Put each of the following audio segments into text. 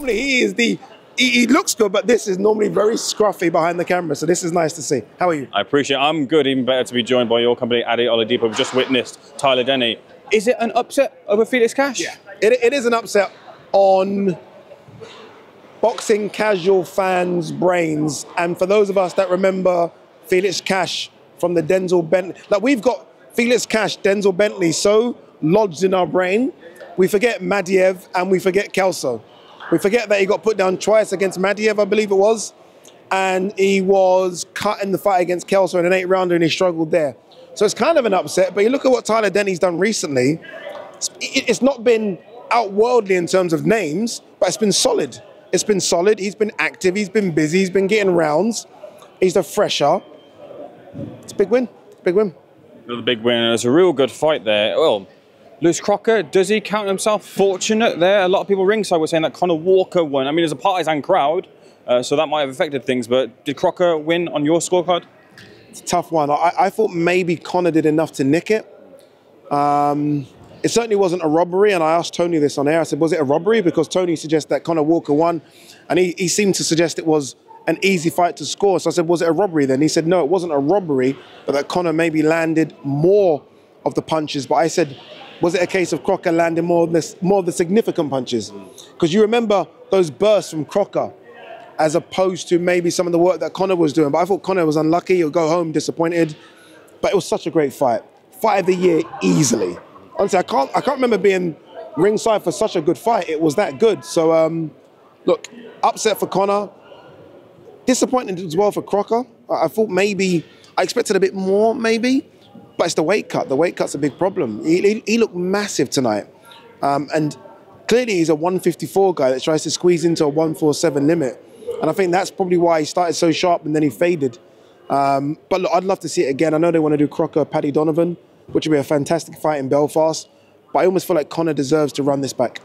normally he is he looks good, but this is normally very scruffy behind the camera. So this is nice to see. How are you? I appreciate it. I'm good. Even better to be joined by your company, Ade Oladipo. We've just witnessed Tyler Denny. Is it an upset over Felix Cash? Yeah, it is an upset on boxing casual fans' brains. And for those of us that remember Felix Cash from the Denzel Bentley, like we've got Felix Cash, Denzel Bentley so lodged in our brain, we forget Madiev and we forget Kelso. We forget that he got put down twice against Madiev, I believe it was, and he was cut in the fight against Kelso in an 8-rounder and he struggled there. So it's kind of an upset, but you look at what Tyler Denny's done recently, it's not been outworldly in terms of names, but it's been solid. It's been solid, he's been active, he's been busy, he's been getting rounds, he's the fresher. It's a big win, big win. Another big win, it's a real good fight there. Well, Lewis Crocker, does he count himself fortunate there? A lot of people ringside were saying that Conor Walker won. I mean, there's a partisan crowd, so that might have affected things, but did Crocker win on your scorecard? It's a tough one. I thought maybe Conor did enough to nick it. It certainly wasn't a robbery, and I asked Tony this on air. I said, was it a robbery? Because Tony suggests that Conor Walker won, and he seemed to suggest it was an easy fight to score. So I said, was it a robbery then? He said, no, it wasn't a robbery, but that Conor maybe landed more of the punches. But I said, was it a case of Crocker landing more of the significant punches? Because you remember those bursts from Crocker as opposed to maybe some of the work that Conor was doing. But I thought Conor was unlucky. He'll go home disappointed. But it was such a great fight. Fight of the year easily. Honestly, I can't remember being ringside for such a good fight. It was that good. So, look, upset for Conor. Disappointed as well for Crocker. I thought maybe, I expected a bit more maybe. But it's the weight cut. The weight cut's a big problem. He looked massive tonight. And clearly he's a 154 guy that tries to squeeze into a 147 limit. And I think that's probably why he started so sharp and then he faded. But look, I'd love to see it again. I know they want to do Crocker, Paddy Donovan, which would be a fantastic fight in Belfast. But I almost feel like Conor deserves to run this back.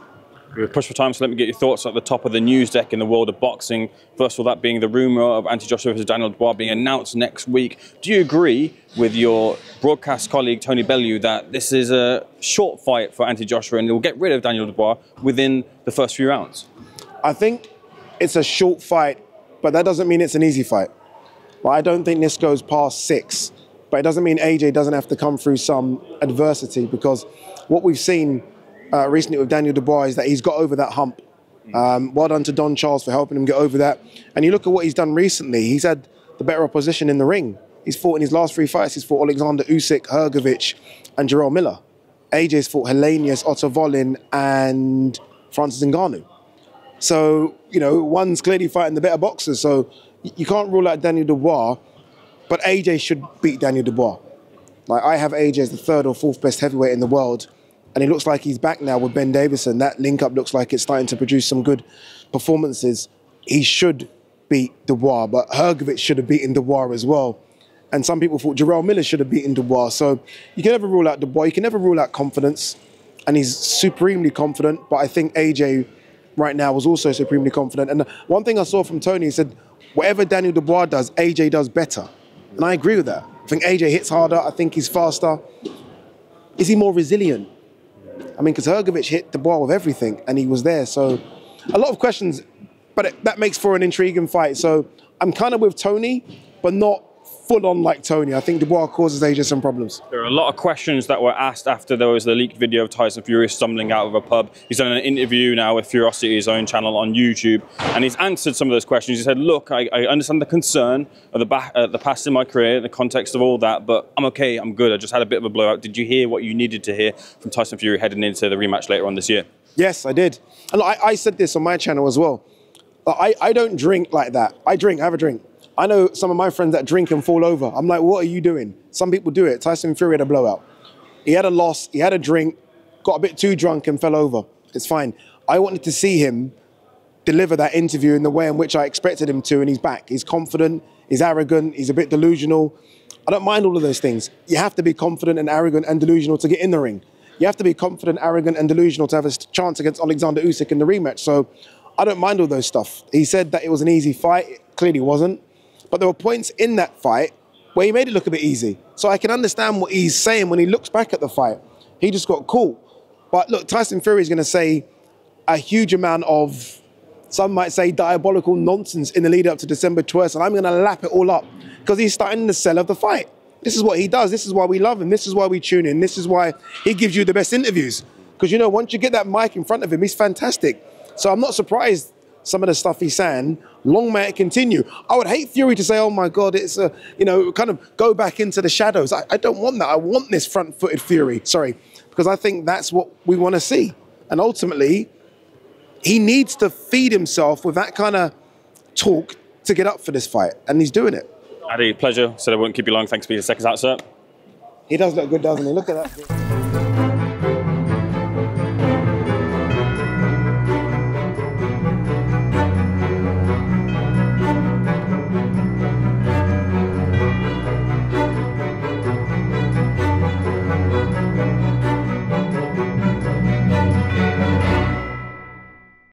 We're pushed for time, so let me get your thoughts at the top of the news deck in the world of boxing. First of all, that being the rumour of Anthony Joshua versus Daniel Dubois being announced next week. Do you agree with your broadcast colleague Tony Bellew that this is a short fight for Anthony Joshua and he'll get rid of Daniel Dubois within the first few rounds? I think it's a short fight, but that doesn't mean it's an easy fight. Well, I don't think this goes past 6, but it doesn't mean AJ doesn't have to come through some adversity, because what we've seen recently with Daniel Dubois is that he's got over that hump. Well done to Don Charles for helping him get over that. And you look at what he's done recently, he's had the better opposition in the ring. He's fought in his last 3 fights, he's fought Alexander Usyk, Hrgovic, and Jarrell Miller. AJ's fought Helenius, Otto Volin, and Francis Ngannou. So, you know, one's clearly fighting the better boxers, so you can't rule out Daniel Dubois, but AJ should beat Daniel Dubois. Like, I have AJ as the 3rd or 4th best heavyweight in the world, and it looks like he's back now with Ben Davison. That link-up looks like it's starting to produce some good performances. He should beat Dubois, but Hrgovic should have beaten Dubois as well. And some people thought Jarrell Miller should have beaten Dubois. So you can never rule out Dubois. You can never rule out confidence. And he's supremely confident. But I think AJ right now was also supremely confident. And one thing I saw from Tony, he said, whatever Daniel Dubois does, AJ does better. And I agree with that. I think AJ hits harder. I think he's faster. Is he more resilient? I mean, because Hrgovic hit Dubois with everything, and he was there. So a lot of questions, but that makes for an intriguing fight. So I'm kind of with Tony, but not full on like Tony. I think Dubois causes AJ some problems. There are a lot of questions that were asked after there was the leaked video of Tyson Fury stumbling out of a pub. He's done an interview now with Furosity, his own channel on YouTube, and he's answered some of those questions. He said, look, I understand the concern of the past in my career, the context of all that, but I'm okay, I'm good. I just had a bit of a blowout. Did you hear what you needed to hear from Tyson Fury heading into the rematch later on this year? Yes, I did. And I said this on my channel as well. I don't drink like that. I have a drink. I know some of my friends that drink and fall over. I'm like, what are you doing? Some people do it. Tyson Fury had a blowout. He had a loss, he had a drink, got a bit too drunk and fell over. It's fine. I wanted to see him deliver that interview in the way in which I expected him to, and he's back. He's confident, he's arrogant, he's a bit delusional. I don't mind all of those things. You have to be confident and arrogant and delusional to get in the ring. You have to be confident, arrogant and delusional to have a chance against Alexander Usyk in the rematch. So I don't mind all those stuff. He said that it was an easy fight. It clearly wasn't. But there were points in that fight where he made it look a bit easy. So I can understand what he's saying when he looks back at the fight. He just got caught. But look, Tyson Fury is going to say a huge amount of some might say diabolical nonsense in the lead up to December 12th, and I'm going to lap it all up because he's starting the sell of the fight. This is what he does. This is why we love him. This is why we tune in. This is why he gives you the best interviews. Because, you know, once you get that mic in front of him, he's fantastic. So I'm not surprised some of the stuff he's saying. Long may it continue. I would hate Fury to say, oh, my God, it's a, you know, kind of go back into the shadows. I don't want that. I want this front-footed Fury. Sorry. Because I think that's what we want to see. And ultimately, he needs to feed himself with that kind of talk to get up for this fight. And he's doing it. Ade, pleasure. Said I won't keep you long. Thanks for being Seconds Out, sir. He does look good, doesn't he? Look at that.